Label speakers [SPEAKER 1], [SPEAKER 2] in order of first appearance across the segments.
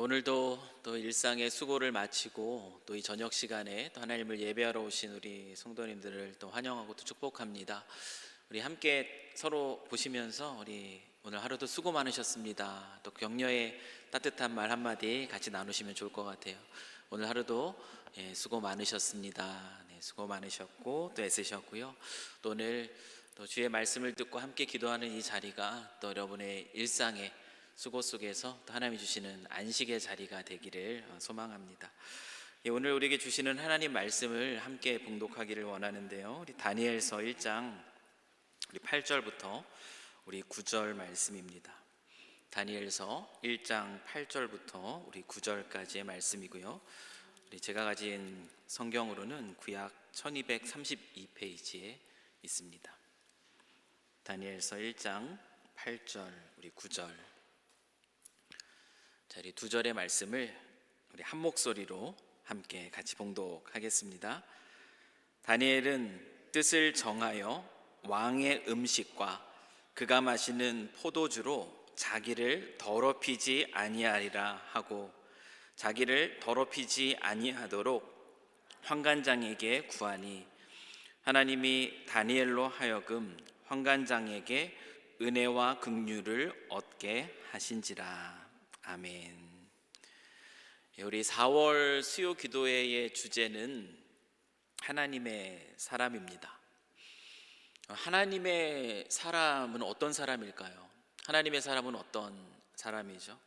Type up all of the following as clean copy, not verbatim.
[SPEAKER 1] 오늘도 또 일상의 수고를 마치고 또 이 저녁 시간에 또 하나님을 예배하러 오신 우리 성도님들을 또 환영하고 또 축복합니다. 우리 함께 서로 보시면서 우리 오늘 하루도 수고 많으셨습니다. 또 격려의 따뜻한 말 한마디 같이 나누시면 좋을 것 같아요. 오늘 하루도 수고 많으셨습니다. 네, 수고 많으셨고 또 애쓰셨고요. 또 오늘 또 주의 말씀을 듣고 함께 기도하는 이 자리가 또 여러분의 일상에 수고 속에서 또 하나님이 주시는 안식의 자리가 되기를 소망합니다. 오늘 우리에게 주시는 하나님 말씀을 함께 봉독하기를 원하는데요. 우리 다니엘서 1장 우리 8절부터 우리 9절 말씀입니다. 다니엘서 1장 8절부터 우리 9절까지의 말씀이고요. 우리 제가 가진 성경으로는 구약 1232페이지에 있습니다. 다니엘서 1장 8절 우리 9절. 자, 이 두 절의 말씀을 우리 한 목소리로 함께 같이 봉독하겠습니다. 다니엘은 뜻을 정하여 왕의 음식과 그가 마시는 포도주로 자기를 더럽히지 아니하리라 하고 자기를 더럽히지 아니하도록 환관장에게 구하니 하나님이 다니엘로 하여금 환관장에게 은혜와 긍휼을 얻게 하신지라. 아멘. 우리 4월 수요 기도회의 주제는 하나님의 사람입니다. 하나님의 사람은 어떤 사람일까요? 하나님의 사람은 어떤 사람이죠?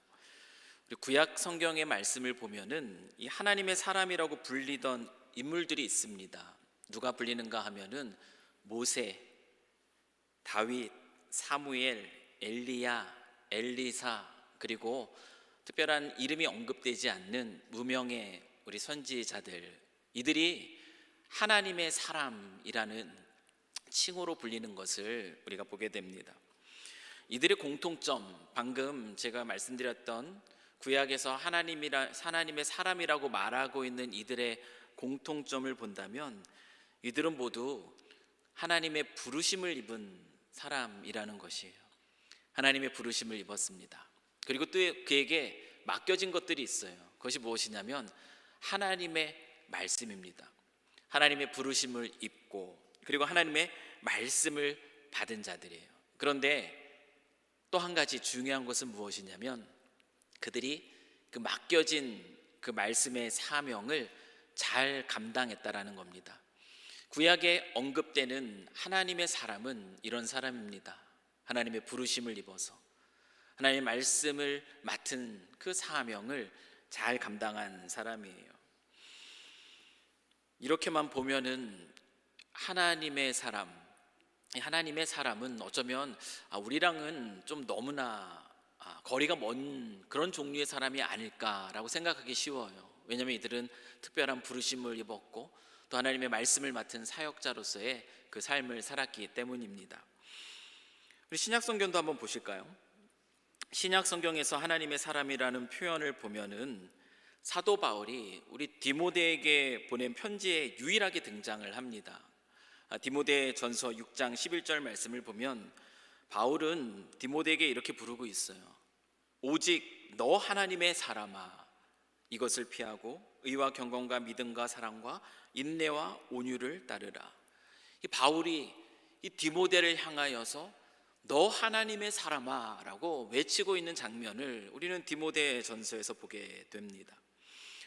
[SPEAKER 1] 우리 구약 성경의 말씀을 보면은 이 하나님의 사람이라고 불리던 인물들이 있습니다. 누가 불리는가 하면은 모세, 다윗, 사무엘, 엘리야, 엘리사, 그리고 특별한 이름이 언급되지 않는 무명의 우리 선지자들, 이들이 하나님의 사람이라는 칭호로 불리는 것을 우리가 보게 됩니다. 이들의 공통점, 방금 제가 말씀드렸던 구약에서 하나님의 사람이라고 말하고 있는 이들의 공통점을 본다면 이들은 모두 하나님의 부르심을 입은 사람이라는 것이에요. 하나님의 부르심을 입었습니다. 그리고 또 그에게 맡겨진 것들이 있어요. 그것이 무엇이냐면 하나님의 말씀입니다. 하나님의 부르심을 입고 그리고 하나님의 말씀을 받은 자들이에요. 그런데 또 한 가지 중요한 것은 무엇이냐면 그들이 그 맡겨진 그 말씀의 사명을 잘 감당했다라는 겁니다. 구약에 언급되는 하나님의 사람은 이런 사람입니다. 하나님의 부르심을 입어서 하나님의 말씀을 맡은 그 사명을 잘 감당한 사람이에요. 이렇게만 보면은 하나님의 사람은 어쩌면 우리랑은 좀 너무나 거리가 먼 그런 종류의 사람이 아닐까라고 생각하기 쉬워요. 왜냐하면 이들은 특별한 부르심을 입었고 또 하나님의 말씀을 맡은 사역자로서의 그 삶을 살았기 때문입니다. 우리 신약 성경도 한번 보실까요? 신약 성경에서 하나님의 사람이라는 표현을 보면은 사도 바울이 우리 디모데에게 보낸 편지에 유일하게 등장을 합니다. 디모데 전서 6장 11절 말씀을 보면 바울은 디모데에게 이렇게 부르고 있어요. 오직 너 하나님의 사람아, 이것을 피하고 의와 경건과 믿음과 사랑과 인내와 온유를 따르라. 이 바울이 이 디모데를 향하여서 너 하나님의 사람아 라고 외치고 있는 장면을 우리는 디모데 전서에서 보게 됩니다.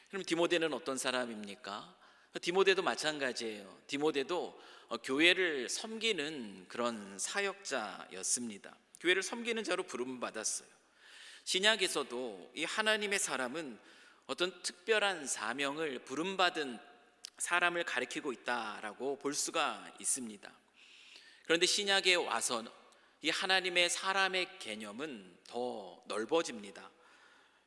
[SPEAKER 1] 그럼 디모데는 어떤 사람입니까? 디모데도 마찬가지예요. 디모데도 교회를 섬기는 그런 사역자였습니다. 교회를 섬기는 자로 부름받았어요. 신약에서도 이 하나님의 사람은 어떤 특별한 사명을 부름받은 사람을 가리키고 있다라고 볼 수가 있습니다. 그런데 신약에 와서 이 하나님의 사람의 개념은 더 넓어집니다.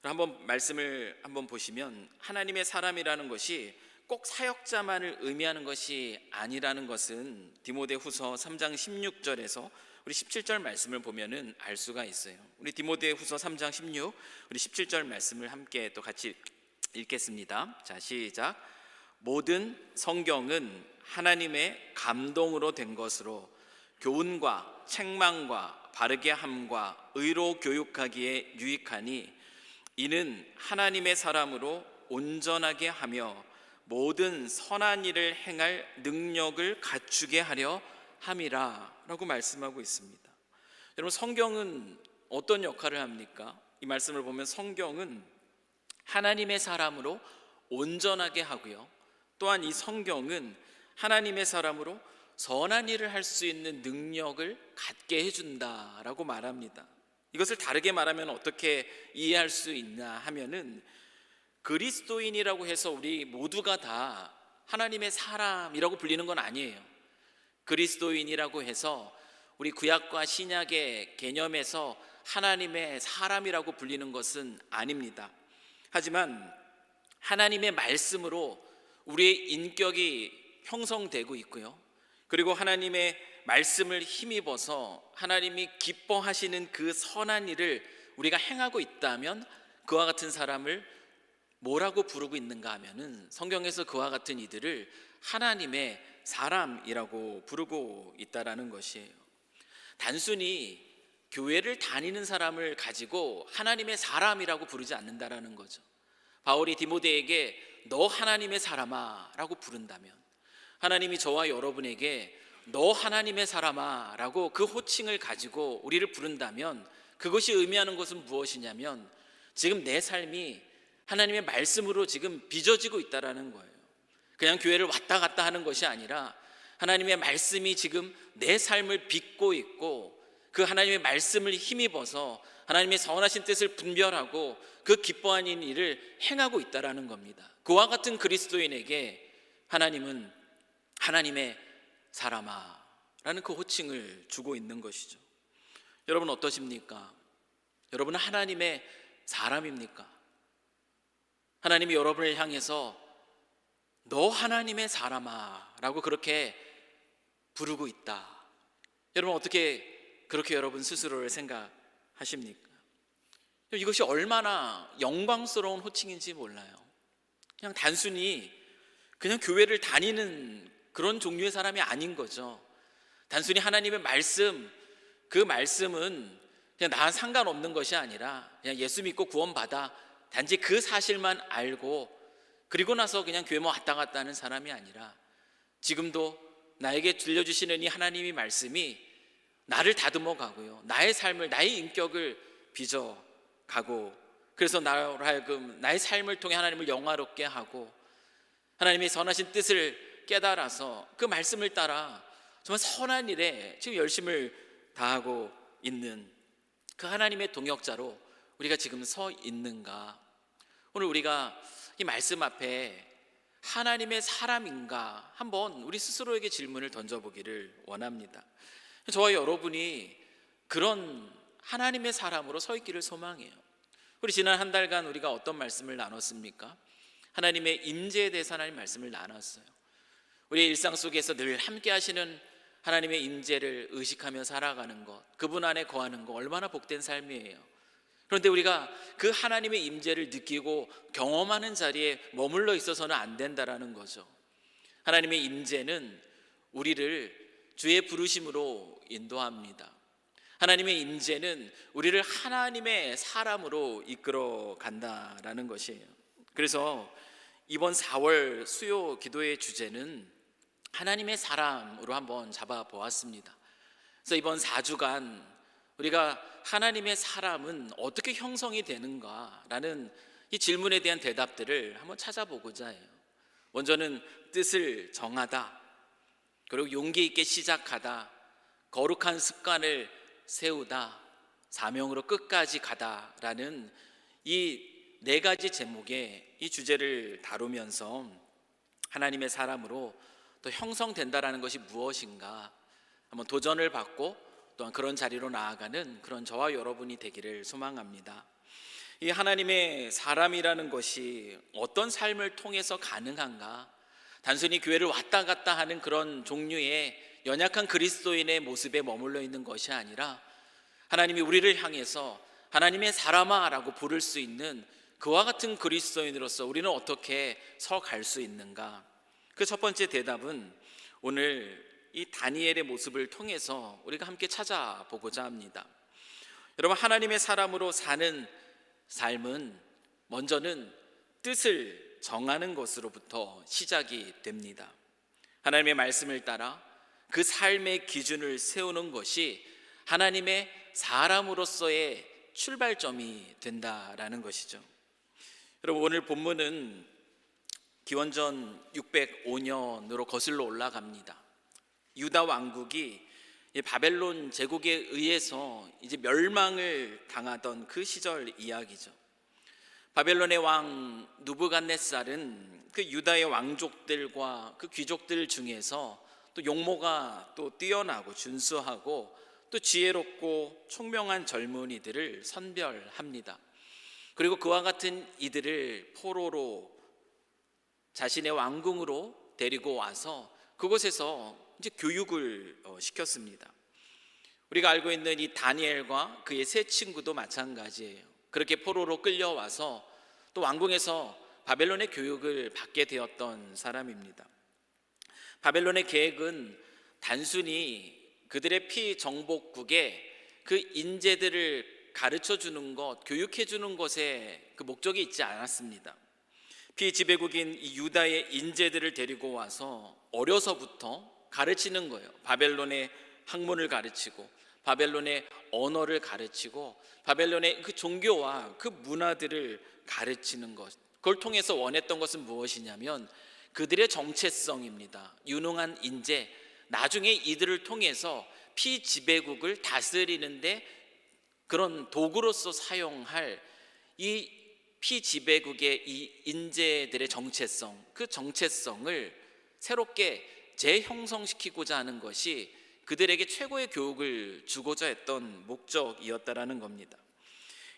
[SPEAKER 1] 한번 말씀을 한번 보시면 하나님의 사람이라는 것이 꼭 사역자만을 의미하는 것이 아니라는 것은 디모데후서 3장 16절에서 우리 17절 말씀을 보면은 알 수가 있어요. 우리 디모데후서 3장 16 우리 17절 말씀을 함께 또 같이 읽겠습니다. 자, 시작. 모든 성경은 하나님의 감동으로 된 것으로 교훈과 책망과 바르게 함과 의로 교육하기에 유익하니 이는 하나님의 사람으로 온전하게 하며 모든 선한 일을 행할 능력을 갖추게 하려 함이라 라고 말씀하고 있습니다. 여러분, 성경은 어떤 역할을 합니까? 이 말씀을 보면 성경은 하나님의 사람으로 온전하게 하고요, 또한 이 성경은 하나님의 사람으로 선한 일을 할 수 있는 능력을 갖게 해준다라고 말합니다. 이것을 다르게 말하면 어떻게 이해할 수 있나 하면은, 그리스도인이라고 해서 우리 모두가 다 하나님의 사람이라고 불리는 건 아니에요. 그리스도인이라고 해서 우리 구약과 신약의 개념에서 하나님의 사람이라고 불리는 것은 아닙니다. 하지만 하나님의 말씀으로 우리의 인격이 형성되고 있고요, 그리고 하나님의 말씀을 힘입어서 하나님이 기뻐하시는 그 선한 일을 우리가 행하고 있다면 그와 같은 사람을 뭐라고 부르고 있는가 하면은, 성경에서 그와 같은 이들을 하나님의 사람이라고 부르고 있다라는 것이에요. 단순히 교회를 다니는 사람을 가지고 하나님의 사람이라고 부르지 않는다라는 거죠. 바울이 디모데에게 너 하나님의 사람아 라고 부른다면, 하나님이 저와 여러분에게 너 하나님의 사람아 라고 그 호칭을 가지고 우리를 부른다면, 그것이 의미하는 것은 무엇이냐면, 지금 내 삶이 하나님의 말씀으로 지금 빚어지고 있다라는 거예요. 그냥 교회를 왔다 갔다 하는 것이 아니라 하나님의 말씀이 지금 내 삶을 빚고 있고, 그 하나님의 말씀을 힘입어서 하나님의 선하신 뜻을 분별하고 그 기뻐하는 일을 행하고 있다라는 겁니다. 그와 같은 그리스도인에게 하나님은 하나님의 사람아 라는 그 호칭을 주고 있는 것이죠. 여러분 어떠십니까? 여러분은 하나님의 사람입니까? 하나님이 여러분을 향해서 너 하나님의 사람아 라고 그렇게 부르고 있다. 여러분 어떻게 그렇게 여러분 스스로를 생각하십니까? 이것이 얼마나 영광스러운 호칭인지 몰라요. 그냥 단순히 그냥 교회를 다니는 그런 종류의 사람이 아닌 거죠. 단순히 하나님의 말씀, 그 말씀은 그냥 나와 상관없는 것이 아니라 그냥 예수 믿고 구원받아 단지 그 사실만 알고 그리고 나서 그냥 교회 왔다 갔다 하는 사람이 아니라, 지금도 나에게 들려주시는 이 하나님의 말씀이 나를 다듬어 가고요, 나의 삶을, 나의 인격을 빚어 가고, 그래서 나로 하여금 나의 삶을 통해 하나님을 영화롭게 하고 하나님의 선하신 뜻을 깨달아서 그 말씀을 따라 정말 선한 일에 지금 열심을 다하고 있는 그 하나님의 동역자로 우리가 지금 서 있는가? 오늘 우리가 이 말씀 앞에 하나님의 사람인가 한번 우리 스스로에게 질문을 던져보기를 원합니다. 저와 여러분이 그런 하나님의 사람으로 서 있기를 소망해요. 우리 지난 한 달간 우리가 어떤 말씀을 나눴습니까? 하나님의 임재에 대해서 하나님 말씀을 나눴어요. 우리의 일상 속에서 늘 함께 하시는 하나님의 임재를 의식하며 살아가는 것, 그분 안에 거하는 것, 얼마나 복된 삶이에요. 그런데 우리가 그 하나님의 임재를 느끼고 경험하는 자리에 머물러 있어서는 안 된다라는 거죠. 하나님의 임재는 우리를 주의 부르심으로 인도합니다. 하나님의 임재는 우리를 하나님의 사람으로 이끌어 간다라는 것이에요. 그래서 이번 4월 수요 기도의 주제는 하나님의 사람으로 한번 잡아보았습니다. 그래서 이번 4주간 우리가 하나님의 사람은 어떻게 형성이 되는가라는 이 질문에 대한 대답들을 한번 찾아보고자 해요. 먼저는 뜻을 정하다, 그리고 용기 있게 시작하다, 거룩한 습관을 세우다, 사명으로 끝까지 가다라는 이 4가지 제목의 이 주제를 다루면서 하나님의 사람으로 또 형성된다라는 것이 무엇인가 한번 도전을 받고 또한 그런 자리로 나아가는 그런 저와 여러분이 되기를 소망합니다. 이 하나님의 사람이라는 것이 어떤 삶을 통해서 가능한가? 단순히 교회를 왔다 갔다 하는 그런 종류의 연약한 그리스도인의 모습에 머물러 있는 것이 아니라, 하나님이 우리를 향해서 하나님의 사람아 라고 부를 수 있는 그와 같은 그리스도인으로서 우리는 어떻게 서 갈 수 있는가? 그 첫 번째 대답은 오늘 이 다니엘의 모습을 통해서 우리가 함께 찾아보고자 합니다. 여러분, 하나님의 사람으로 사는 삶은 먼저는 뜻을 정하는 것으로부터 시작이 됩니다. 하나님의 말씀을 따라 그 삶의 기준을 세우는 것이 하나님의 사람으로서의 출발점이 된다라는 것이죠. 여러분, 오늘 본문은 기원전 605년으로 거슬러 올라갑니다. 유다 왕국이 바벨론 제국에 의해서 이제 멸망을 당하던 그 시절 이야기죠. 바벨론의 왕 누부갓네살은 그 유다의 왕족들과 그 귀족들 중에서 또 용모가 또 뛰어나고 준수하고 또 지혜롭고 총명한 젊은이들을 선별합니다. 그리고 그와 같은 이들을 포로로 자신의 왕궁으로 데리고 와서 그곳에서 이제 교육을 시켰습니다. 우리가 알고 있는 이 다니엘과 그의 세 친구도 마찬가지예요. 그렇게 포로로 끌려와서 또 왕궁에서 바벨론의 교육을 받게 되었던 사람입니다. 바벨론의 계획은 단순히 그들의 피정복국에 그 인재들을 가르쳐 주는 것, 교육해 주는 것에 그 목적이 있지 않았습니다. 피지배국인 이 유다의 인재들을 데리고 와서 어려서부터 가르치는 거예요. 바벨론의 학문을 가르치고 바벨론의 언어를 가르치고 바벨론의 그 종교와 그 문화들을 가르치는 것. 그걸 통해서 원했던 것은 무엇이냐면 그들의 정체성입니다. 유능한 인재, 나중에 이들을 통해서 피지배국을 다스리는데 그런 도구로서 사용할 이 피지배국의 이 인재들의 정체성, 그 정체성을 새롭게 재형성시키고자 하는 것이 그들에게 최고의 교육을 주고자 했던 목적이었다라는 겁니다.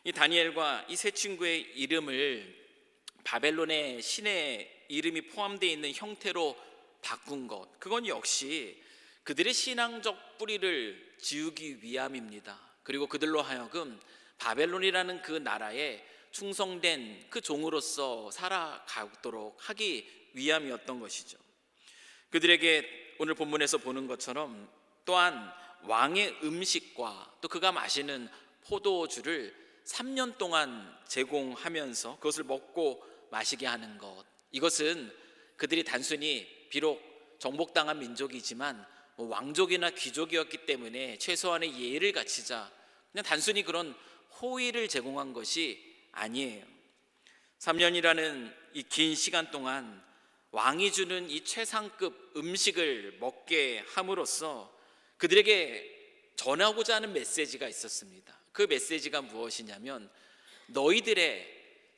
[SPEAKER 1] 이 다니엘과 이 세 친구의 이름을 바벨론의 신의 이름이 포함되어 있는 형태로 바꾼 것, 그건 역시 그들의 신앙적 뿌리를 지우기 위함입니다. 그리고 그들로 하여금 바벨론이라는 그 나라에 충성된 그 종으로서 살아가도록 하기 위함이었던 것이죠. 그들에게 오늘 본문에서 보는 것처럼 또한 왕의 음식과 또 그가 마시는 포도주를 3년 동안 제공하면서 그것을 먹고 마시게 하는 것, 이것은 그들이 단순히 비록 정복당한 민족이지만 왕족이나 귀족이었기 때문에 최소한의 예의를 갖추자, 그냥 단순히 그런 호의를 제공한 것이 아니에요. 3년이라는 이 긴 시간 동안 왕이 주는 이 최상급 음식을 먹게 함으로써 그들에게 전하고자 하는 메시지가 있었습니다. 그 메시지가 무엇이냐면 너희들의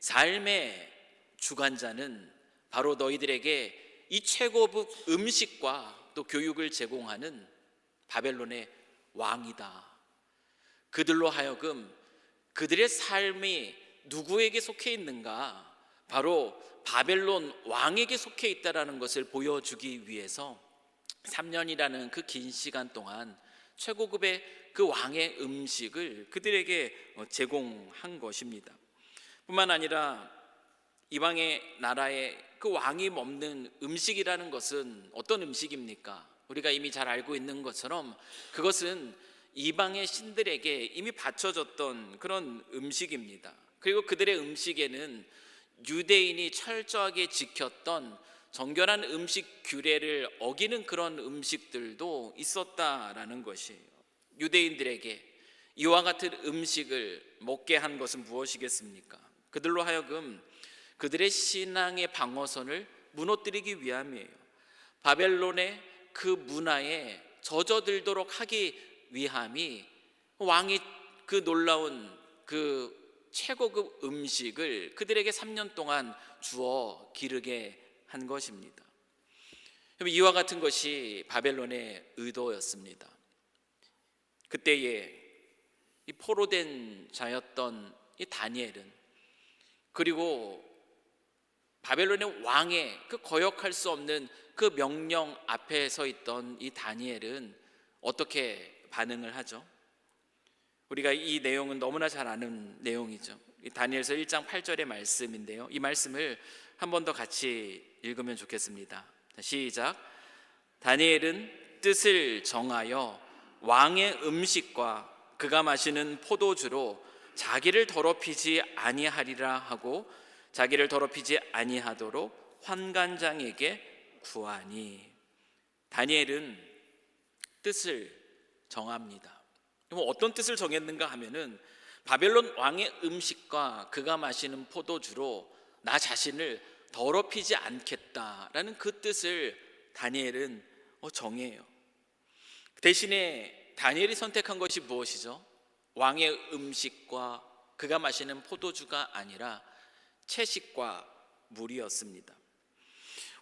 [SPEAKER 1] 삶의 주관자는 바로 너희들에게 이 최고급 음식과 또 교육을 제공하는 바벨론의 왕이다. 그들로 하여금 그들의 삶이 누구에게 속해 있는가? 바로 바벨론 왕에게 속해 있다라는 것을 보여주기 위해서 3년이라는 그 긴 시간 동안 최고급의 그 왕의 음식을 그들에게 제공한 것입니다. 뿐만 아니라 이방의 나라의 그 왕이 먹는 음식이라는 것은 어떤 음식입니까? 우리가 이미 잘 알고 있는 것처럼 그것은 이방의 신들에게 이미 바쳐졌던 그런 음식입니다. 그리고 그들의 음식에는 유대인이 철저하게 지켰던 정결한 음식 규례를 어기는 그런 음식들도 있었다라는 것이에요. 유대인들에게 이와 같은 음식을 먹게 한 것은 무엇이겠습니까? 그들로 하여금 그들의 신앙의 방어선을 무너뜨리기 위함이에요. 바벨론의 그 문화에 젖어들도록 하기 위함이 왕이 그 놀라운 그 최고급 음식을 그들에게 3년 동안 주어 기르게 한 것입니다. 이와 같은 것이 바벨론의 의도였습니다. 그때에 이 포로된 자였던 이 다니엘은, 그리고 바벨론의 왕의 그 거역할 수 없는 그 명령 앞에 서 있던 이 다니엘은 어떻게 반응을 하죠? 우리가 이 내용은 너무나 잘 아는 내용이죠. 다니엘서 1장 8절의 말씀인데요, 이 말씀을 한 번 더 같이 읽으면 좋겠습니다. 시작. 다니엘은 뜻을 정하여 왕의 음식과 그가 마시는 포도주로 자기를 더럽히지 아니하리라 하고 자기를 더럽히지 아니하도록 환관장에게 구하니. 다니엘은 뜻을 정합니다. 그럼 어떤 뜻을 정했는가 하면은 바벨론 왕의 음식과 그가 마시는 포도주로 나 자신을 더럽히지 않겠다라는 그 뜻을 다니엘은 정해요. 대신에 다니엘이 선택한 것이 무엇이죠? 왕의 음식과 그가 마시는 포도주가 아니라 채식과 물이었습니다.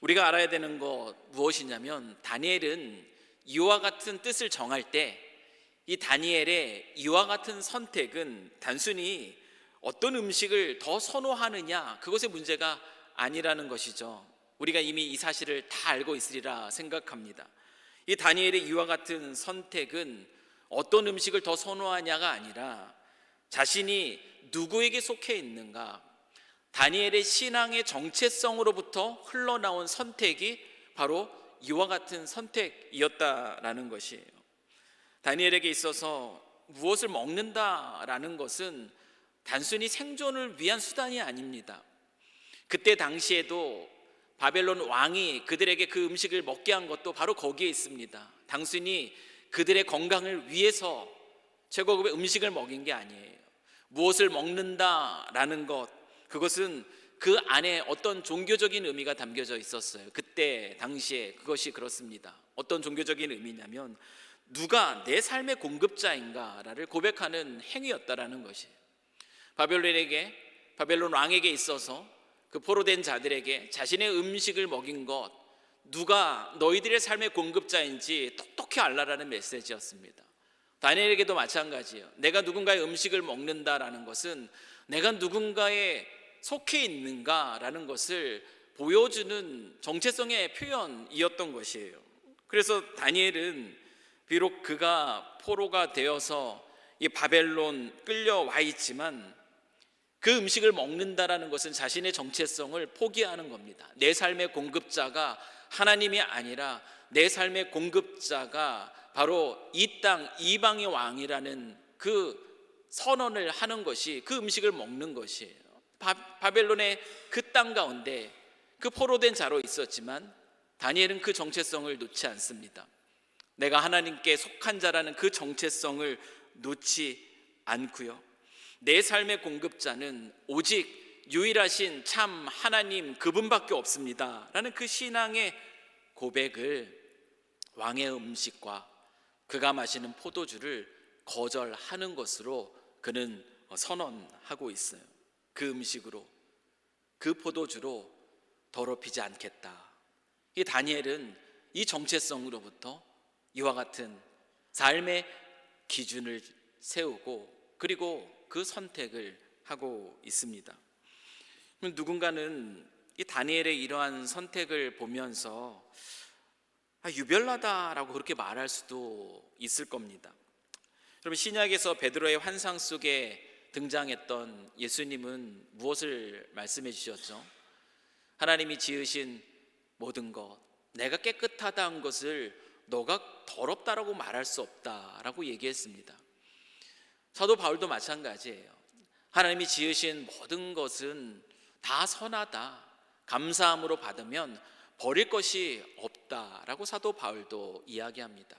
[SPEAKER 1] 우리가 알아야 되는 것 무엇이냐면 다니엘은 이와 같은 뜻을 정할 때 이 다니엘의 이와 같은 선택은 단순히 어떤 음식을 더 선호하느냐 그것의 문제가 아니라는 것이죠. 우리가 이미 이 사실을 다 알고 있으리라 생각합니다. 이 다니엘의 이와 같은 선택은 어떤 음식을 더 선호하냐가 아니라 자신이 누구에게 속해 있는가, 다니엘의 신앙의 정체성으로부터 흘러나온 선택이 바로 이와 같은 선택이었다라는 것이에요. 다니엘에게 있어서 무엇을 먹는다라는 것은 단순히 생존을 위한 수단이 아닙니다. 그때 당시에도 바벨론 왕이 그들에게 그 음식을 먹게 한 것도 바로 거기에 있습니다. 단순히 그들의 건강을 위해서 최고급의 음식을 먹인 게 아니에요. 무엇을 먹는다라는 것, 그것은 그 안에 어떤 종교적인 의미가 담겨져 있었어요. 그때 당시에 그것이 그렇습니다. 어떤 종교적인 의미냐면 누가 내 삶의 공급자인가를 고백하는 행위였다라는 것이에요. 바벨론 왕에게 있어서 그 포로된 자들에게 자신의 음식을 먹인 것, 누가 너희들의 삶의 공급자인지 똑똑히 알라라는 메시지였습니다. 다니엘에게도 마찬가지예요. 내가 누군가의 음식을 먹는다라는 것은 내가 누군가에 속해 있는가라는 것을 보여주는 정체성의 표현이었던 것이에요. 그래서 다니엘은 비록 그가 포로가 되어서 이 바벨론 끌려와 있지만 그 음식을 먹는다라는 것은 자신의 정체성을 포기하는 겁니다. 내 삶의 공급자가 하나님이 아니라 내 삶의 공급자가 바로 이 땅 이방의 왕이라는 그 선언을 하는 것이 그 음식을 먹는 것이에요. 바벨론의 그 땅 가운데 그 포로된 자로 있었지만 다니엘은 그 정체성을 놓지 않습니다. 내가 하나님께 속한 자라는 그 정체성을 놓지 않고요. 내 삶의 공급자는 오직 유일하신 참 하나님 그분밖에 없습니다 라는 그 신앙의 고백을 왕의 음식과 그가 마시는 포도주를 거절하는 것으로 그는 선언하고 있어요. 그 음식으로 그 포도주로 더럽히지 않겠다. 이 다니엘은 이 정체성으로부터 이와 같은 삶의 기준을 세우고 그리고 그 선택을 하고 있습니다. 누군가는 이 다니엘의 이러한 선택을 보면서 유별나다라고 그렇게 말할 수도 있을 겁니다. 여러분, 신약에서 베드로의 환상 속에 등장했던 예수님은 무엇을 말씀해 주셨죠? 하나님이 지으신 모든 것, 내가 깨끗하다는 것을 너가 더럽다라고 말할 수 없다라고 얘기했습니다. 사도 바울도 마찬가지예요. 하나님이 지으신 모든 것은 다 선하다, 감사함으로 받으면 버릴 것이 없다라고 사도 바울도 이야기합니다.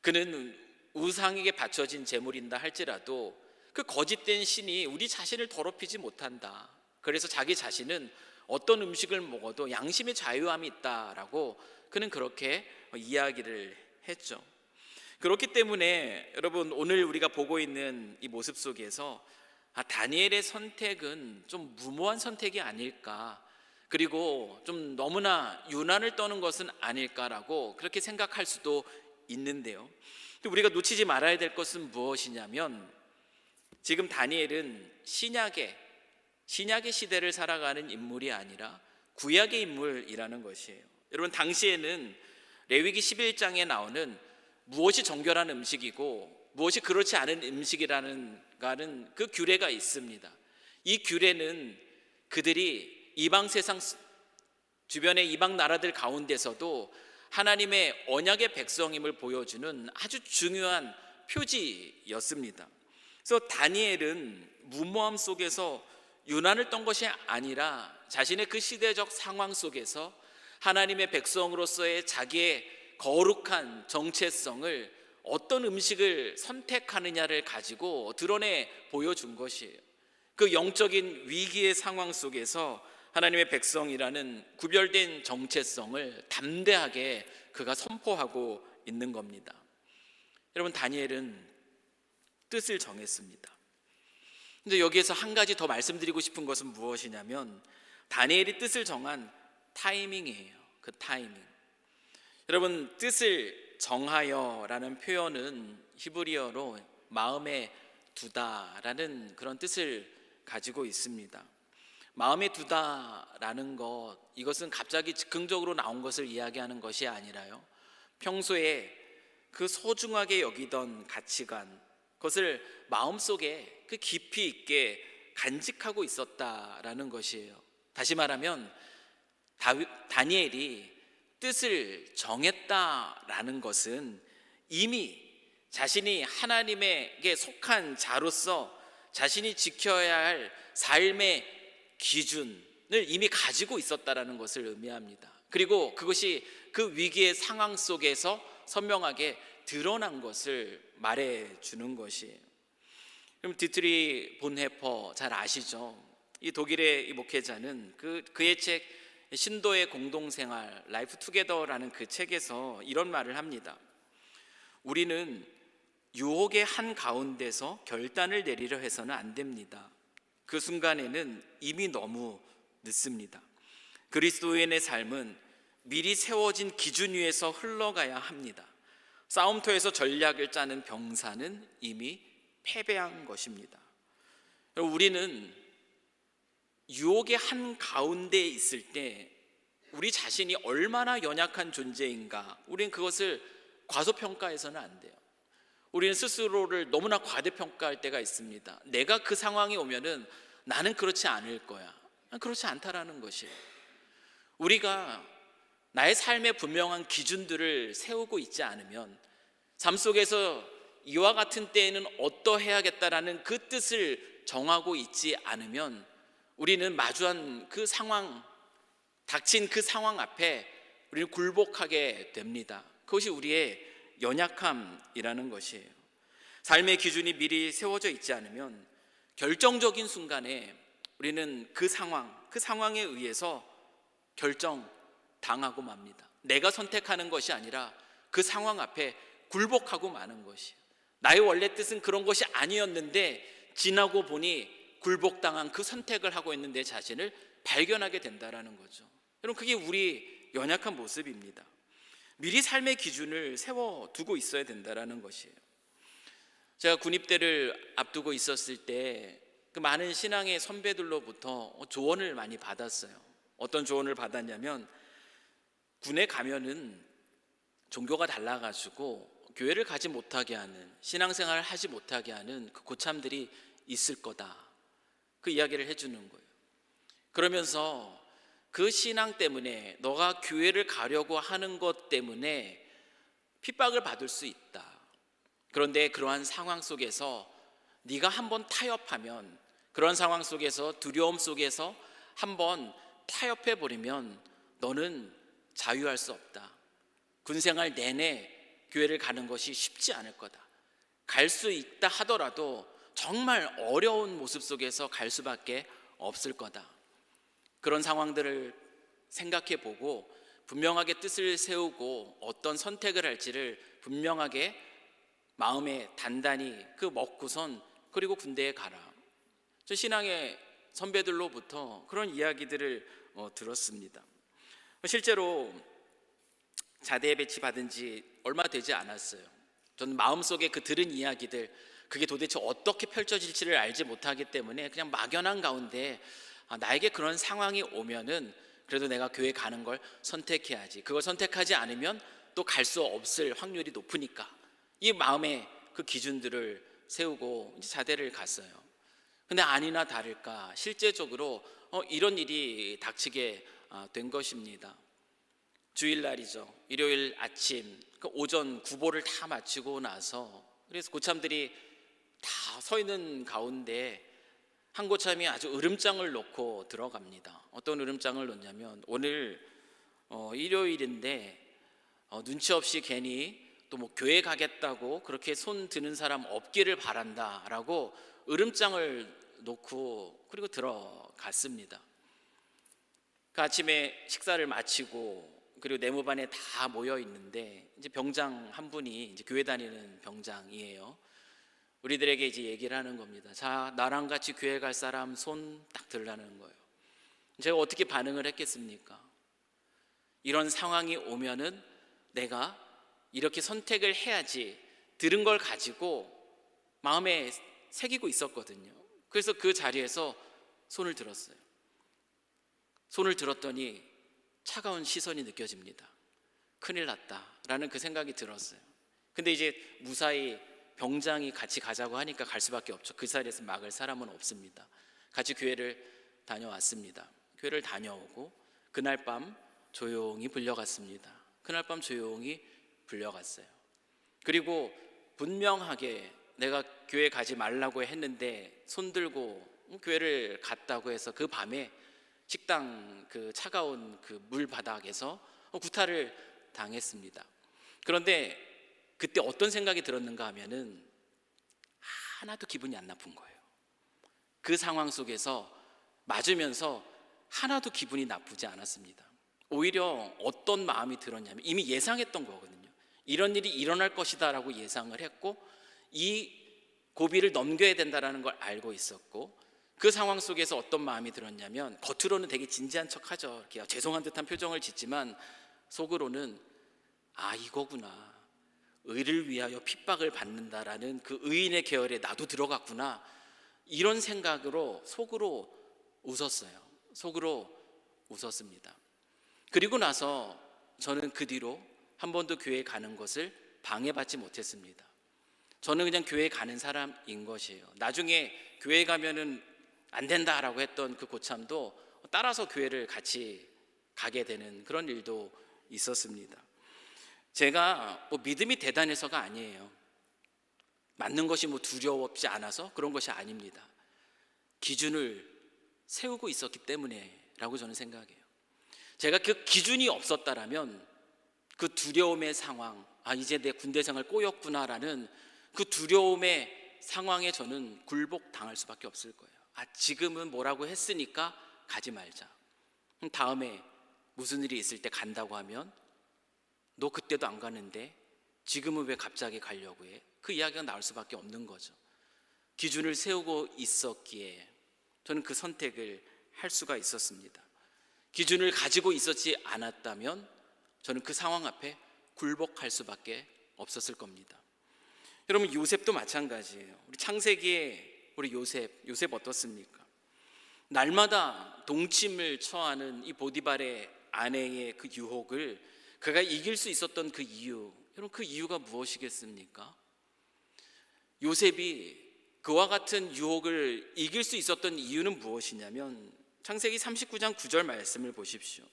[SPEAKER 1] 그는 우상에게 바쳐진 제물인다 할지라도 그 거짓된 신이 우리 자신을 더럽히지 못한다. 그래서 자기 자신은 어떤 음식을 먹어도 양심의 자유함이 있다라고 그는 그렇게 이야기를 했죠. 그렇기 때문에 여러분, 오늘 우리가 보고 있는 이 모습 속에서 다니엘의 선택은 좀 무모한 선택이 아닐까, 그리고 좀 너무나 유난을 떠는 것은 아닐까라고 그렇게 생각할 수도 있는데요. 또 우리가 놓치지 말아야 될 것은 무엇이냐면 지금 다니엘은 신약의 시대를 살아가는 인물이 아니라 구약의 인물이라는 것이에요. 여러분, 당시에는 레위기 11장에 나오는 무엇이 정결한 음식이고 무엇이 그렇지 않은 음식이라는 그 규례가 있습니다. 이 규례는 그들이 이방 세상 주변의 이방 나라들 가운데서도 하나님의 언약의 백성임을 보여주는 아주 중요한 표지였습니다. 그래서 다니엘은 무모함 속에서 유난을 떤 것이 아니라 자신의 그 시대적 상황 속에서 하나님의 백성으로서의 자기의 거룩한 정체성을 어떤 음식을 선택하느냐를 가지고 드러내 보여준 것이에요. 그 영적인 위기의 상황 속에서 하나님의 백성이라는 구별된 정체성을 담대하게 그가 선포하고 있는 겁니다. 여러분, 다니엘은 뜻을 정했습니다. 근데 여기에서 한 가지 더 말씀드리고 싶은 것은 무엇이냐면 다니엘이 뜻을 정한 타이밍이에요. 그 타이밍. 여러분, 뜻을 정하여라는 표현은 히브리어로 마음에 두다라는 그런 뜻을 가지고 있습니다. 마음에 두다라는 것, 이것은 갑자기 즉흥적으로 나온 것을 이야기하는 것이 아니라요, 평소에 그 소중하게 여기던 가치관, 그것을 마음속에 그 깊이 있게 간직하고 있었다라는 것이에요. 다시 말하면 다니엘이 뜻을 정했다라는 것은 이미 자신이 하나님에게 속한 자로서 자신이 지켜야 할 삶의 기준을 이미 가지고 있었다라는 것을 의미합니다. 그리고 그것이 그 위기의 상황 속에서 선명하게 드러난 것을 말해주는 것이에요. 그럼 디트리 본헤퍼 잘 아시죠? 이 독일의 이 목회자는 그의 책 신도의 공동생활 라이프 투게더라는 그 책에서 이런 말을 합니다. 우리는 유혹의 한 가운데서 결단을 내리려 해서는 안 됩니다. 그 순간에는 이미 너무 늦습니다. 그리스도인의 삶은 미리 세워진 기준 위에서 흘러가야 합니다. 싸움터에서 전략을 짜는 병사는 이미 패배한 것입니다. 우리는 유혹의 한 가운데에 있을 때 우리 자신이 얼마나 연약한 존재인가, 우리는 그것을 과소평가해서는 안 돼요. 우리는 스스로를 너무나 과대평가할 때가 있습니다. 내가 그 상황이 오면은 나는 그렇지 않을 거야. 그렇지 않다라는 것이에요. 우리가 나의 삶에 분명한 기준들을 세우고 있지 않으면, 삶 속에서 이와 같은 때에는 어떠해야겠다라는 그 뜻을 정하고 있지 않으면 우리는 마주한 그 상황, 닥친 그 상황 앞에 우리는 굴복하게 됩니다. 그것이 우리의 연약함이라는 것이에요. 삶의 기준이 미리 세워져 있지 않으면 결정적인 순간에 우리는 그 상황에 의해서 결정당하고 맙니다. 내가 선택하는 것이 아니라 그 상황 앞에 굴복하고 마는 것이에요. 나의 원래 뜻은 그런 것이 아니었는데 지나고 보니 굴복당한 그 선택을 하고 있는 내 자신을 발견하게 된다라는 거죠. 여러분, 그게 우리 연약한 모습입니다. 미리 삶의 기준을 세워두고 있어야 된다라는 것이에요. 제가 군입대를 앞두고 있었을 때 그 많은 신앙의 선배들로부터 조언을 많이 받았어요. 어떤 조언을 받았냐면, 군에 가면은 종교가 달라가지고 교회를 가지 못하게 하는, 신앙생활을 하지 못하게 하는 그 고참들이 있을 거다, 그 이야기를 해주는 거예요. 그러면서 그 신앙 때문에 너가 교회를 가려고 하는 것 때문에 핍박을 받을 수 있다. 그런데 그러한 상황 속에서 네가 한번 타협하면, 그런 상황 속에서 두려움 속에서 한번 타협해버리면 너는 자유할 수 없다. 군생활 내내 교회를 가는 것이 쉽지 않을 거다. 갈 수 있다 하더라도 정말 어려운 모습 속에서 갈 수밖에 없을 거다. 그런 상황들을 생각해 보고 분명하게 뜻을 세우고 어떤 선택을 할지를 분명하게 마음에 단단히 그 먹고선 그리고 군대에 가라. 저 신앙의 선배들로부터 그런 이야기들을 들었습니다. 실제로 자대에 배치받은 지 얼마 되지 않았어요. 저는 마음속에 그 들은 이야기들, 그게 도대체 어떻게 펼쳐질지를 알지 못하기 때문에 그냥 막연한 가운데 나에게 그런 상황이 오면은 그래도 내가 교회 가는 걸 선택해야지, 그걸 선택하지 않으면 또 갈 수 없을 확률이 높으니까, 이 마음의 그 기준들을 세우고 이제 자대를 갔어요. 근데 아니나 다를까 실제적으로 이런 일이 닥치게 된 것입니다. 주일날이죠. 일요일 아침 그 오전 구보를 다 마치고 나서, 그래서 고참들이 다 서 있는 가운데 한 고참이 아주 으름장을 놓고 들어갑니다. 어떤 으름장을 놓냐면 오늘 일요일인데 눈치 없이 괜히 또 뭐 교회 가겠다고 그렇게 손 드는 사람 없기를 바란다라고 으름장을 놓고 그리고 들어갔습니다. 그 아침에 식사를 마치고 그리고 네모반에 다 모여 있는데 이제 병장 한 분이 이제 교회 다니는 병장이에요. 우리들에게 이제 얘기를 하는 겁니다. 자, 나랑 같이 교회 갈 사람 손 딱 들라는 거예요. 제가 어떻게 반응을 했겠습니까? 이런 상황이 오면은 내가 이렇게 선택을 해야지 들은 걸 가지고 마음에 새기고 있었거든요. 그래서 그 자리에서 손을 들었어요. 손을 들었더니 차가운 시선이 느껴집니다. 큰일 났다라는 그 생각이 들었어요. 근데 이제 무사히 병장이 같이 가자고 하니까 갈 수밖에 없죠. 그 자리에서 막을 사람은 없습니다. 같이 교회를 다녀왔습니다. 교회를 다녀오고 그날 밤 조용히 불려갔습니다. 그날 밤 조용히 불려갔어요. 그리고 분명하게 내가 교회 가지 말라고 했는데 손 들고 교회를 갔다고 해서 그 밤에 식당 그 차가운 그 물 바닥에서 구타를 당했습니다. 그런데 그때 어떤 생각이 들었는가 하면은 하나도 기분이 안 나쁜 거예요. 그 상황 속에서 맞으면서 하나도 기분이 나쁘지 않았습니다. 오히려 어떤 마음이 들었냐면 이미 예상했던 거거든요. 이런 일이 일어날 것이다 라고 예상을 했고 이 고비를 넘겨야 된다라는 걸 알고 있었고 그 상황 속에서 어떤 마음이 들었냐면 겉으로는 되게 진지한 척하죠. 이렇게 죄송한 듯한 표정을 짓지만 속으로는 이거구나. 의를 위하여 핍박을 받는다라는 그 의인의 계열에 나도 들어갔구나. 이런 생각으로 속으로 웃었어요. 속으로 웃었습니다. 그리고 나서 저는 그 뒤로 한 번도 교회에 가는 것을 방해받지 못했습니다. 저는 그냥 교회에 가는 사람인 것이에요. 나중에 교회에 가면은 안 된다라고 했던 그 고참도 따라서 교회를 같이 가게 되는 그런 일도 있었습니다. 제가 믿음이 대단해서가 아니에요. 맞는 것이 두려웠지 않아서 그런 것이 아닙니다. 기준을 세우고 있었기 때문에라고 저는 생각해요. 제가 그 기준이 없었다라면 그 두려움의 상황, 이제 내 군대 생활 꼬였구나라는 그 두려움의 상황에 저는 굴복당할 수밖에 없을 거예요. 지금은 뭐라고 했으니까 가지 말자. 다음에 무슨 일이 있을 때 간다고 하면 너 그때도 안 가는데 지금은 왜 갑자기 가려고 해? 그 이야기가 나올 수밖에 없는 거죠. 기준을 세우고 있었기에 저는 그 선택을 할 수가 있었습니다. 기준을 가지고 있었지 않았다면 저는 그 상황 앞에 굴복할 수밖에 없었을 겁니다. 여러분, 요셉도 마찬가지예요. 우리 창세기에 우리 요셉 어떻습니까? 날마다 동침을 처하는 이 보디발의 아내의 그 유혹을 그가 이길 수 있었던 그 이유, 여러분 그 이유가 무엇이겠습니까? 요셉이 그와 같은 유혹을 이길 수 있었던 이유는 무엇이냐면 창세기 39장 9절 말씀을 보십시오.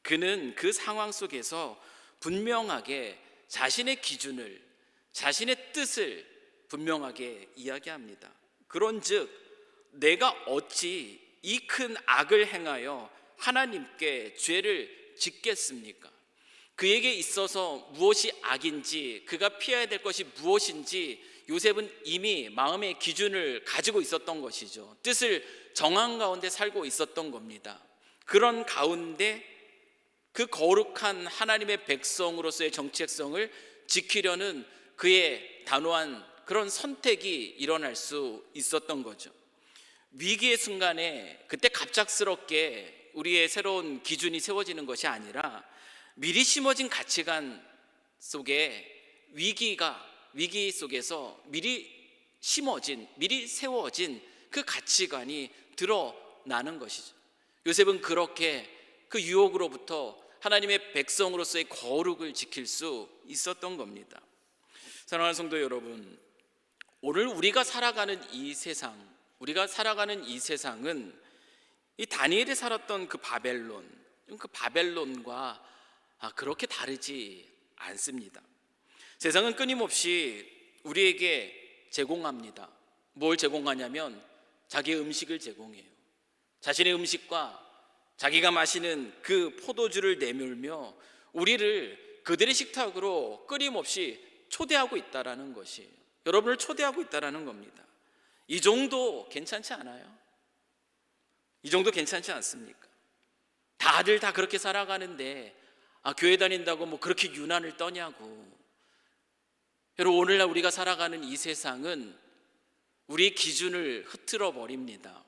[SPEAKER 1] 그는 그 상황 속에서 분명하게 자신의 기준을, 자신의 뜻을 분명하게 이야기합니다. 그런즉 내가 어찌 이 큰 악을 행하여 하나님께 죄를 짓겠습니까? 그에게 있어서 무엇이 악인지, 그가 피해야 될 것이 무엇인지 요셉은 이미 마음의 기준을 가지고 있었던 것이죠. 뜻을 정한 가운데 살고 있었던 겁니다. 그런 가운데 그 거룩한 하나님의 백성으로서의 정체성을 지키려는 그의 단호한 그런 선택이 일어날 수 있었던 거죠. 위기의 순간에 그때 갑작스럽게 우리의 새로운 기준이 세워지는 것이 아니라 미리 심어진 가치관 속에 위기 속에서 미리 심어진, 미리 세워진 그 가치관이 드러나는 것이죠. 요셉은 그렇게 그 유혹으로부터 하나님의 백성으로서의 거룩을 지킬 수 있었던 겁니다. 사랑하는 성도 여러분, 오늘 우리가 살아가는 이 세상은 이 다니엘이 살았던 그 바벨론과 그렇게 다르지 않습니다. 세상은 끊임없이 우리에게 제공합니다. 뭘 제공하냐면 자기의 음식을 제공해요. 자신의 음식과 자기가 마시는 그 포도주를 내밀며 우리를 그들의 식탁으로 끊임없이 초대하고 있다라는 것이에요. 여러분을 초대하고 있다라는 겁니다. 이 정도 괜찮지 않아요? 이 정도 괜찮지 않습니까? 다들 다 그렇게 살아가는데 교회 다닌다고 뭐 그렇게 유난을 떠냐고. 여러분, 오늘날 우리가 살아가는 이 세상은 우리의 기준을 흐트러 버립니다.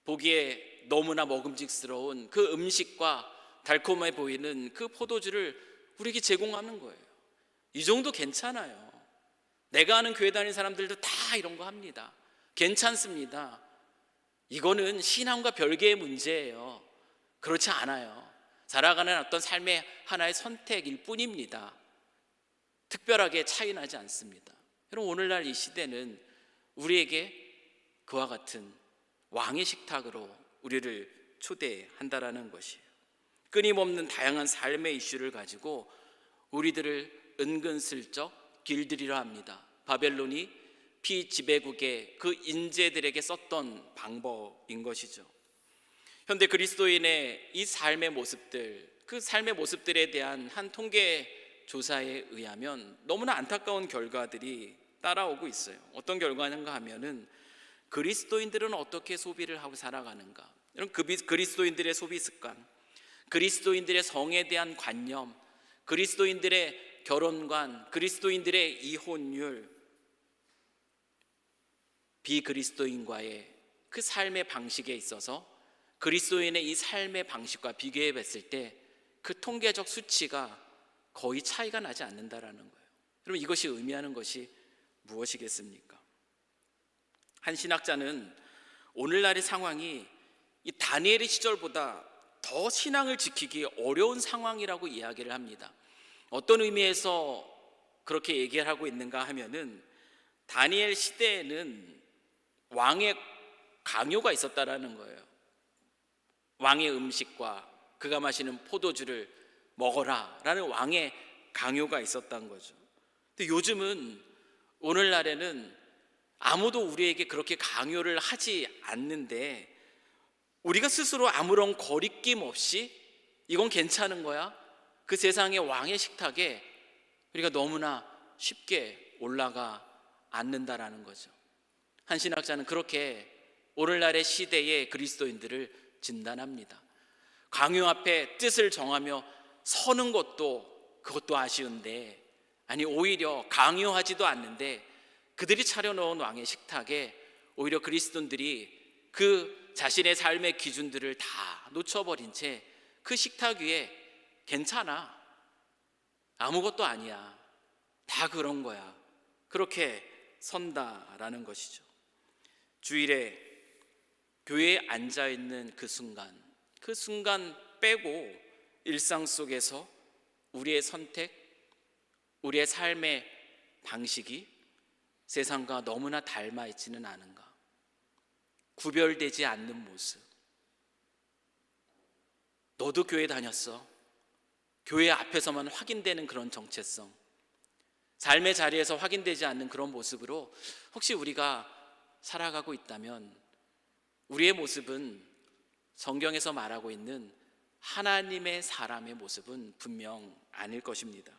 [SPEAKER 1] 보기에 너무나 먹음직스러운 그 음식과 달콤해 보이는 그 포도주를 우리에게 제공하는 거예요. 이 정도 괜찮아요. 내가 아는 교회 다니는 사람들도 다 이런 거 합니다. 괜찮습니다. 이거는 신앙과 별개의 문제예요. 그렇지 않아요. 살아가는 어떤 삶의 하나의 선택일 뿐입니다. 특별하게 차이 나지 않습니다. 여러분, 오늘날 이 시대는 우리에게 그와 같은 왕의 식탁으로 우리를 초대한다라는 것이에요. 끊임없는 다양한 삶의 이슈를 가지고 우리들을 은근슬쩍 길들이려 합니다. 바벨론이 피지배국의 그 인재들에게 썼던 방법인 것이죠. 현대 그리스도인의 이 삶의 모습들, 그 삶의 모습들에 대한 한 통계 조사에 의하면 너무나 안타까운 결과들이 따라오고 있어요. 어떤 결과인가 하면은 그리스도인들은 어떻게 소비를 하고 살아가는가, 이런 그리스도인들의 소비 습관, 그리스도인들의 성에 대한 관념, 그리스도인들의 결혼관, 그리스도인들의 이혼율, 비그리스도인과의 그 삶의 방식에 있어서 그리스도인의 이 삶의 방식과 비교해 봤을 때 그 통계적 수치가 거의 차이가 나지 않는다라는 거예요. 여러분, 이것이 의미하는 것이 무엇이겠습니까? 한 신학자는 오늘날의 상황이 이 다니엘의 시절보다 더 신앙을 지키기 어려운 상황이라고 이야기를 합니다. 어떤 의미에서 그렇게 얘기를 하고 있는가 하면은 다니엘 시대에는 왕의 강요가 있었다라는 거예요. 왕의 음식과 그가 마시는 포도주를 먹어라 라는 왕의 강요가 있었던 거죠. 근데 요즘은, 오늘날에는 아무도 우리에게 그렇게 강요를 하지 않는데 우리가 스스로 아무런 거리낌 없이 이건 괜찮은 거야, 그 세상의 왕의 식탁에 우리가 너무나 쉽게 올라가 앉는다라는 거죠. 한 신학자는 그렇게 오늘날의 시대의 그리스도인들을 진단합니다. 강요 앞에 뜻을 정하며 서는 그것도 아쉬운데, 아니 오히려 강요하지도 않는데 그들이 차려놓은 왕의 식탁에 오히려 그리스도인들이 그 자신의 삶의 기준들을 다 놓쳐버린 채 그 식탁 위에 괜찮아, 아무것도 아니야, 다 그런 거야, 그렇게 선다라는 것이죠. 주일에 교회에 앉아있는 그 순간 빼고 일상 속에서 우리의 선택, 우리의 삶의 방식이 세상과 너무나 닮아 있지는 않은가, 구별되지 않는 모습. 너도 교회 다녔어. 교회 앞에서만 확인되는 그런 정체성, 삶의 자리에서 확인되지 않는 그런 모습으로 혹시 우리가 살아가고 있다면 우리의 모습은 성경에서 말하고 있는 하나님의 사람의 모습은 분명 아닐 것입니다.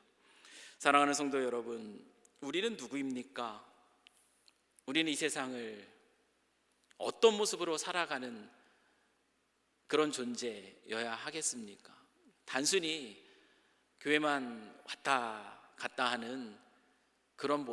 [SPEAKER 1] 사랑하는 성도 여러분, 우리는 누구입니까? 우리는 이 세상을 어떤 모습으로 살아가는 그런 존재여야 하겠습니까? 단순히 교회만 왔다 갔다 하는 그런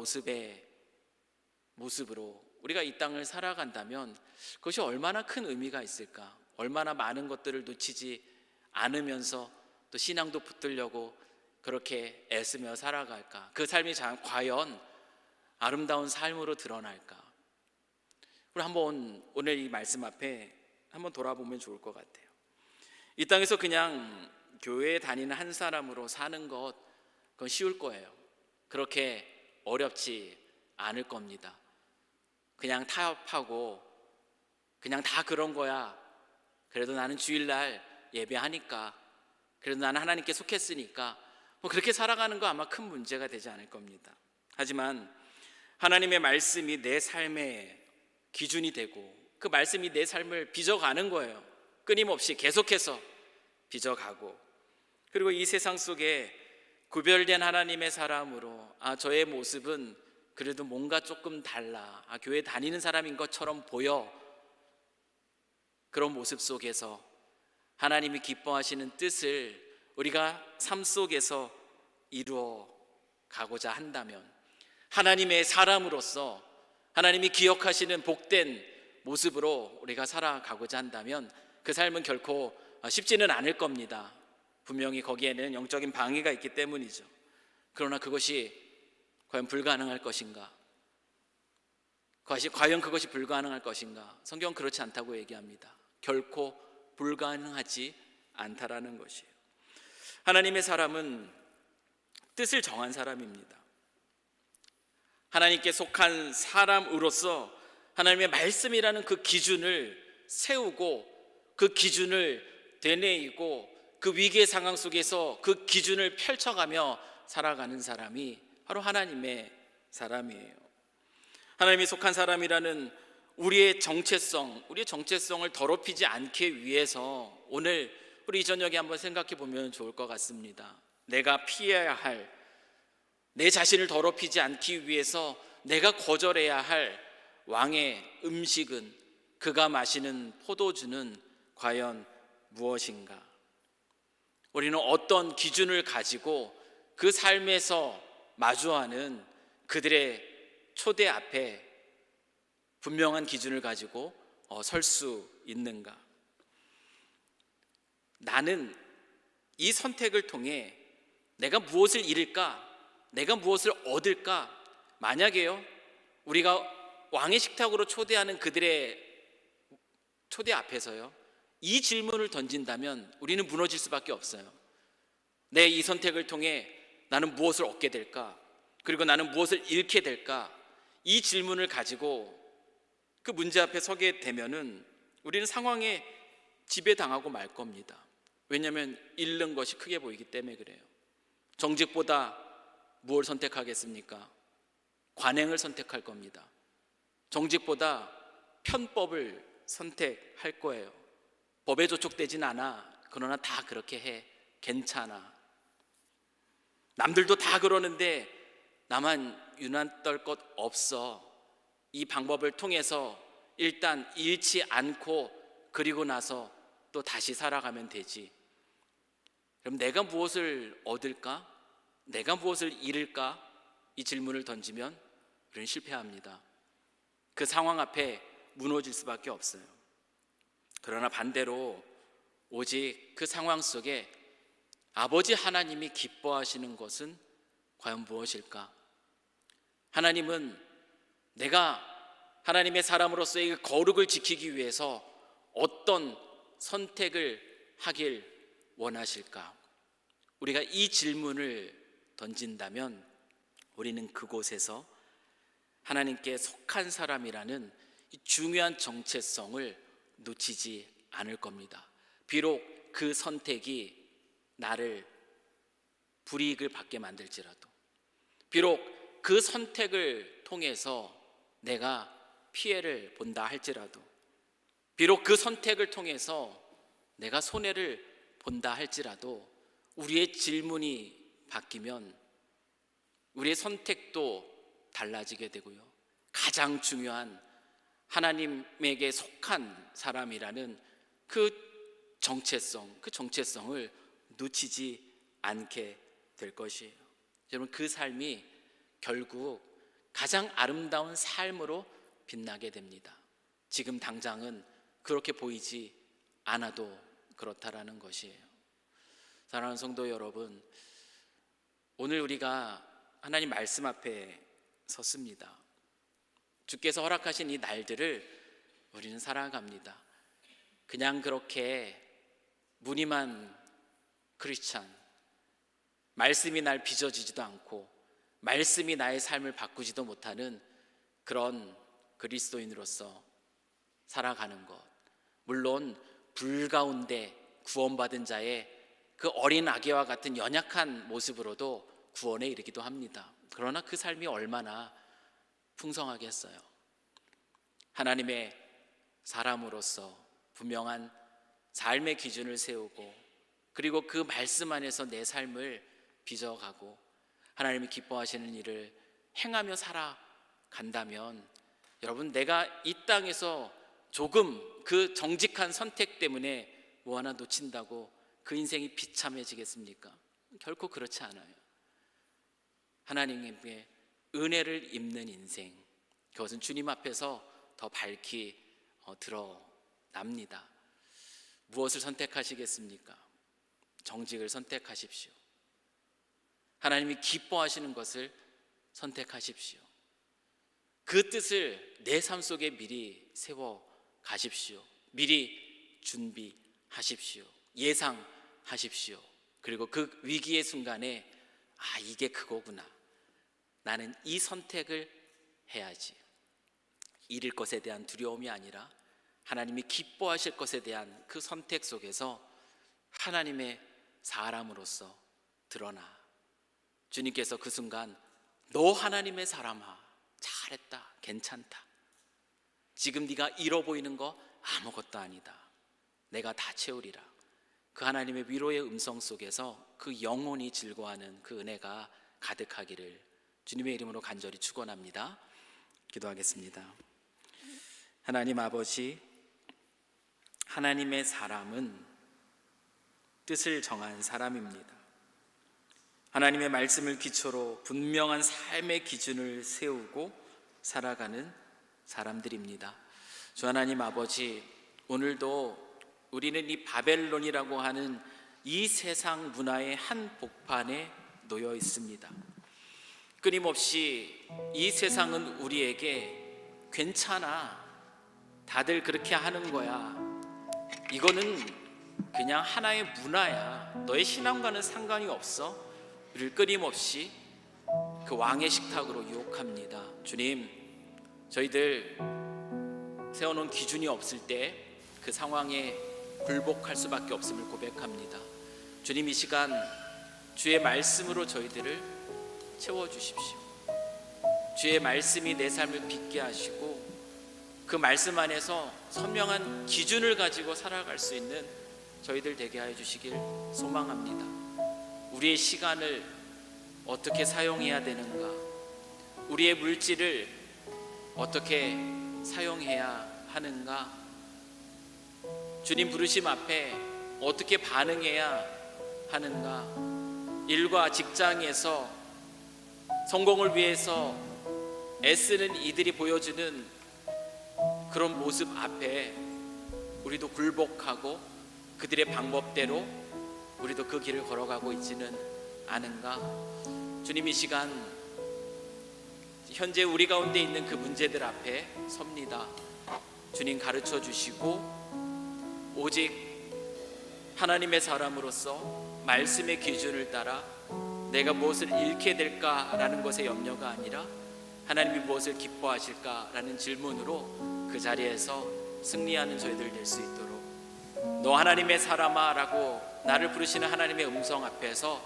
[SPEAKER 1] 모습으로 우리가 이 땅을 살아간다면 그것이 얼마나 큰 의미가 있을까? 얼마나 많은 것들을 놓치지 않으면서 또 신앙도 붙들려고 그렇게 애쓰며 살아갈까? 그 삶이 과연 아름다운 삶으로 드러날까? 우리 한번 오늘 이 말씀 앞에 한번 돌아보면 좋을 것 같아요. 이 땅에서 그냥 교회에 다니는 한 사람으로 사는 것, 그건 쉬울 거예요. 그렇게 어렵지 않을 겁니다. 그냥 타협하고 그냥 다 그런 거야, 그래도 나는 주일날 예배하니까, 그래도 나는 하나님께 속했으니까, 그렇게 살아가는 거 아마 큰 문제가 되지 않을 겁니다. 하지만 하나님의 말씀이 내 삶에 기준이 되고 그 말씀이 내 삶을 빚어가는 거예요. 끊임없이 계속해서 빚어가고, 그리고 이 세상 속에 구별된 하나님의 사람으로 저의 모습은 그래도 뭔가 조금 달라, 교회 다니는 사람인 것처럼 보여. 그런 모습 속에서 하나님이 기뻐하시는 뜻을 우리가 삶 속에서 이루어 가고자 한다면, 하나님의 사람으로서 하나님이 기억하시는 복된 모습으로 우리가 살아가고자 한다면 그 삶은 결코 쉽지는 않을 겁니다. 분명히 거기에는 영적인 방해가 있기 때문이죠. 그러나 그것이 과연 불가능할 것인가? 과연 그것이 불가능할 것인가? 성경은 그렇지 않다고 얘기합니다. 결코 불가능하지 않다라는 것이에요. 하나님의 사람은 뜻을 정한 사람입니다. 하나님께 속한 사람으로서 하나님의 말씀이라는 그 기준을 세우고 그 기준을 되뇌이고 그 위기의 상황 속에서 그 기준을 펼쳐가며 살아가는 사람이 바로 하나님의 사람이에요. 하나님이 속한 사람이라는 우리의 정체성을 더럽히지 않기 위해서 오늘 우리 이 저녁에 한번 생각해 보면 좋을 것 같습니다. 내가 피해야 할, 내 자신을 더럽히지 않기 위해서 내가 거절해야 할 왕의 음식은, 그가 마시는 포도주는 과연 무엇인가? 우리는 어떤 기준을 가지고 그 삶에서 마주하는 그들의 초대 앞에 분명한 기준을 가지고 설 수 있는가? 나는 이 선택을 통해 내가 무엇을 잃을까? 내가 무엇을 얻을까? 만약에요, 우리가 왕의 식탁으로 초대하는 그들의 초대 앞에서요, 이 질문을 던진다면 우리는 무너질 수밖에 없어요. 내 이 선택을 통해 나는 무엇을 얻게 될까? 그리고 나는 무엇을 잃게 될까? 이 질문을 가지고 그 문제 앞에 서게 되면은 우리는 상황에 지배당하고 말 겁니다. 왜냐하면 잃는 것이 크게 보이기 때문에 그래요. 정직보다 무엇을 선택하겠습니까? 관행을 선택할 겁니다. 정직보다 편법을 선택할 거예요. 법에 저촉되진 않아. 그러나 다 그렇게 해. 괜찮아. 남들도 다 그러는데 나만 유난 떨 것 없어. 이 방법을 통해서 일단 잃지 않고 그리고 나서 또 다시 살아가면 되지. 그럼 내가 무엇을 얻을까? 내가 무엇을 잃을까? 이 질문을 던지면 우리는 실패합니다. 그 상황 앞에 무너질 수밖에 없어요. 그러나 반대로 오직 그 상황 속에 아버지 하나님이 기뻐하시는 것은 과연 무엇일까? 하나님은 내가 하나님의 사람으로서의 그 거룩을 지키기 위해서 어떤 선택을 하길 원하실까? 우리가 이 질문을 던진다면 우리는 그곳에서 하나님께 속한 사람이라는 이 중요한 정체성을 놓치지 않을 겁니다. 비록 그 선택이 나를 불이익을 받게 만들지라도, 비록 그 선택을 통해서 내가 피해를 본다 할지라도, 비록 그 선택을 통해서 내가 손해를 본다 할지라도 우리의 질문이 바뀌면 우리의 선택도 달라지게 되고요, 가장 중요한 하나님에게 속한 사람이라는 그 정체성을 놓치지 않게 될 것이에요. 여러분, 그 삶이 결국 가장 아름다운 삶으로 빛나게 됩니다. 지금 당장은 그렇게 보이지 않아도 그렇다라는 것이에요. 사랑하는 성도 여러분, 오늘 우리가 하나님 말씀 앞에 섰습니다. 주께서 허락하신 이 날들을 우리는 살아갑니다. 그냥 그렇게 무늬만 크리스찬, 말씀이 날 빚어지지도 않고 말씀이 나의 삶을 바꾸지도 못하는 그런 그리스도인으로서 살아가는 것, 물론 불 가운데 구원받은 자의 그 어린 아기와 같은 연약한 모습으로도 구원에 이르기도 합니다. 그러나 그 삶이 얼마나 풍성하겠어요. 하나님의 사람으로서 분명한 삶의 기준을 세우고 그리고 그 말씀 안에서 내 삶을 빚어가고 하나님이 기뻐하시는 일을 행하며 살아간다면 여러분, 내가 이 땅에서 조금 그 정직한 선택 때문에 뭐 하나 놓친다고 그 인생이 비참해지겠습니까? 결코 그렇지 않아요. 하나님의 은혜를 입는 인생, 그것은 주님 앞에서 더 밝히 드러납니다. 무엇을 선택하시겠습니까? 정직을 선택하십시오. 하나님이 기뻐하시는 것을 선택하십시오. 그 뜻을 내 삶 속에 미리 세워 가십시오. 미리 준비하십시오. 예상하십시오. 그리고 그 위기의 순간에 이게 그거구나. 나는 이 선택을 해야지. 잃을 것에 대한 두려움이 아니라 하나님이 기뻐하실 것에 대한 그 선택 속에서 하나님의 사람으로서 드러나 주님께서 그 순간 너 하나님의 사람아, 잘했다, 괜찮다. 지금 네가 잃어 보이는 거 아무것도 아니다. 내가 다 채우리라. 그 하나님의 위로의 음성 속에서 그 영혼이 즐거워하는 그 은혜가 가득하기를 주님의 이름으로 간절히 축원합니다. 기도하겠습니다. 하나님 아버지, 하나님의 사람은 뜻을 정한 사람입니다. 하나님의 말씀을 기초로 분명한 삶의 기준을 세우고 살아가는 사람들입니다. 주 하나님 아버지, 오늘도 우리는 이 바벨론이라고 하는 이 세상 문화의 한 복판에 놓여 있습니다. 끊임없이 이 세상은 우리에게 괜찮아, 다들 그렇게 하는 거야, 이거는 그냥 하나의 문화야, 너의 신앙과는 상관이 없어, 우리를 끊임없이 그 왕의 식탁으로 유혹합니다. 주님, 저희들 세워놓은 기준이 없을 때 그 상황에 굴복할 수밖에 없음을 고백합니다. 주님, 이 시간 주의 말씀으로 저희들을 채워주십시오. 주의 말씀이 내 삶을 빛게 하시고 그 말씀 안에서 선명한 기준을 가지고 살아갈 수 있는 저희들 되게 하여 주시길 소망합니다. 우리의 시간을 어떻게 사용해야 되는가, 우리의 물질을 어떻게 사용해야 하는가, 주님 부르심 앞에 어떻게 반응해야 하는가, 일과 직장에서 성공을 위해서 애쓰는 이들이 보여주는 그런 모습 앞에 우리도 굴복하고 그들의 방법대로 우리도 그 길을 걸어가고 있지는 않은가. 주님, 이 시간 현재 우리 가운데 있는 그 문제들 앞에 섭니다. 주님, 가르쳐 주시고 오직 하나님의 사람으로서 말씀의 기준을 따라 내가 무엇을 잃게 될까라는 것에 염려가 아니라 하나님이 무엇을 기뻐하실까라는 질문으로 그 자리에서 승리하는 저희들 될 수 있도록, 너 하나님의 사람아 라고 나를 부르시는 하나님의 음성 앞에서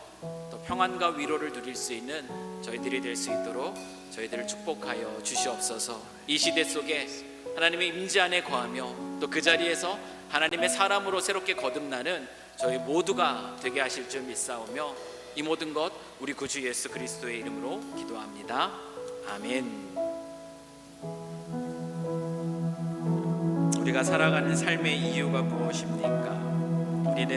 [SPEAKER 1] 또 평안과 위로를 누릴 수 있는 저희들이 될 수 있도록 저희들을 축복하여 주시옵소서. 이 시대 속에 하나님의 임재 안에 거하며 또 그 자리에서 하나님의 사람으로 새롭게 거듭나는 저희 모두가 되게 하실 줄 믿사오며 이 모든 것 우리 구주 예수 그리스도의 이름으로 기도합니다. 아멘. 우리가 살아가는 삶의 이유가 무엇입니까? 우리는